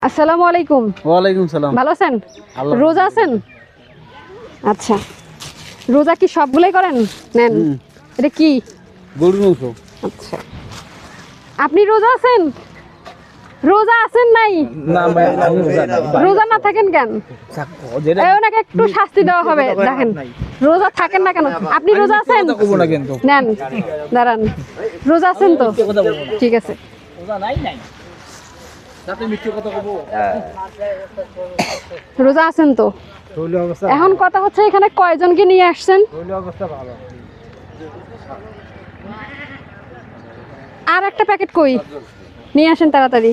আসসালামু আলাইকুম। ওয়ালাইকুম সালাম। ভালো আছেন? রোজা আছেন? আচ্ছা, রোজা কি সবগুলাই করেন? নেন। এটা কি? গরুর মাংস। আচ্ছা, আপনি রোজা আছেন? রোজা আছেন নাই? না ভাই, আমি রোজা নাই। রোজা না থাকেন কেন? ওনাকে একটু শাস্তি দেওয়া হবে। দেখেন, রোজা থাকেন না কেন? আপনি রোজা আছেন? নেন, দাঁড়ান। রোজা আছেন তো? ঠিক আছে। রোজা আছেন তো? এখন কথা হচ্ছে এখানে কয়জনকে নিয়ে আসছেন? আর একটা প্যাকেট কই? নিয়ে আসেন তাড়াতাড়ি।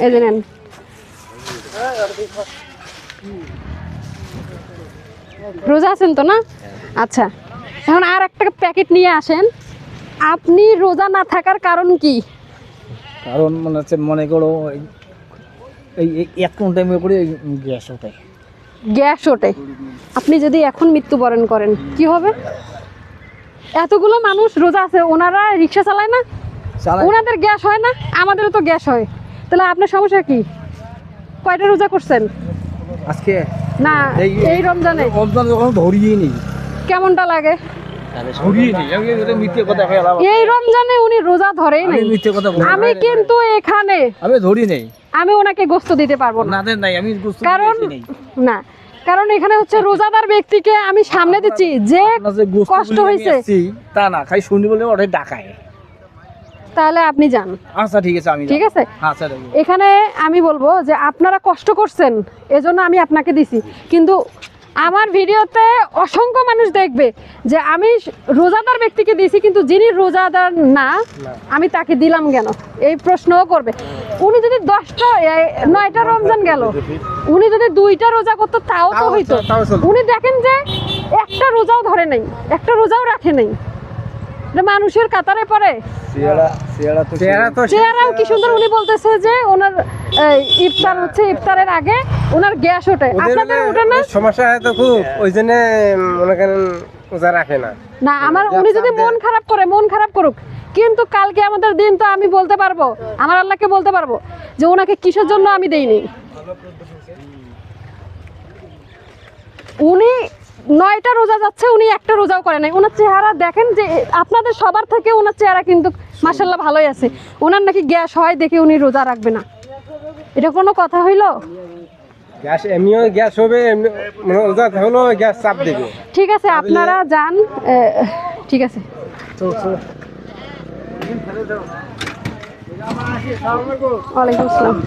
এই যে নেন। রোজা আছেন তো না? আচ্ছা, এখন আর একটা প্যাকেট নিয়ে আসেন। আপনি রোজা না থাকার কারণ কি? কারণ মনে হচ্ছে, মনে করো এই এক টাইমে করে গ্যাস ওঠে। গ্যাস ওঠে। আপনি যদি এখন মৃত্যুবরণ করেন কি হবে? এতগুলো মানুষ রোজা আছে, ওনারা রিক্সা চালায় না? ওনাদের গ্যাস হয় না? আমাদেরও তো গ্যাস হয়। তাহলে আপনার সমস্যা কি? কয়টা রোজা করছেন আজকে? না, এই রমজানে। যখন ধরিয়ে নি কেমনটা লাগে? এই রমজানে উনি রোজা ধরেই নাই। আমি কিন্তু এখানে আমি ধরি নেই। আমি ওনাকে গোশত দিতে পারবো না। কারণ না, কারণ এখানে হচ্ছে রোজাদার ব্যক্তিকে আমি সামনে দিচ্ছি যে কষ্ট হয়েছে তা না, খাই শুনি বলে ওরে ডাকায়। তাহলে আপনি যান। আচ্ছা ঠিক আছে, আমি ঠিক আছে। আচ্ছা, এখানে আমি বলবো যে আপনারা কষ্ট করছেন, এজন্য আমি আপনাকে দিছি। কিন্তু আমার ভিডিওতে অসংখ্য মানুষ দেখবে যে আমি রোজাদার ব্যক্তিকে দিয়েছি, কিন্তু যিনি রোজাদার না আমি তাকে দিলাম কেন, এই প্রশ্নও করবে। উনি যদি 9টা রমজান গেল, উনি যদি 2টা রোজা করতো তাও তো হইতো। উনি দেখেন যে একটা রোজাও ধরে নাই, একটা রোজাও রাখে নাই। মানুষের কাতারে পড়ে। চেহারাও কি সুন্দর। উনি বলতেছে যে ওনার ইফতার হচ্ছে, ইফতারের আগে ওনার গ্যাস ওঠে। আপনাদের ওঠে না? সমস্যা হয় তো খুব, ওই জন্য মনে করেন রোজা রাখে না। না, আমার উনি যদি মন খারাপ করে, মন খারাপ করুক, কিন্তু কালকে আমাদের দিন তো আমি বলতে পারবো, আমার আল্লাহকে বলতে পারবো যে ওনাকে কিসের জন্য আমি দেইনি। উনি 9টা রোজা যাচ্ছে, উনি একটা রোজাও করে নাই। ওনার চেহারা দেখেন যে আপনাদের সবার থেকে ওনার চেহারা কিন্তু মাশাআল্লাহ ভালোই আছে। ওনার নাকি গ্যাস হয় দেখে উনি রোজা রাখবে না। এটা কোনো কথা হইল? গ্যাস এমনিও গ্যাস হবে, মানে রোজা হলো গ্যাস চাপ দেবে। ঠিক আছে, আপনারা যান। ঠিক আছে। ওয়ালাইকুম আসসালাম।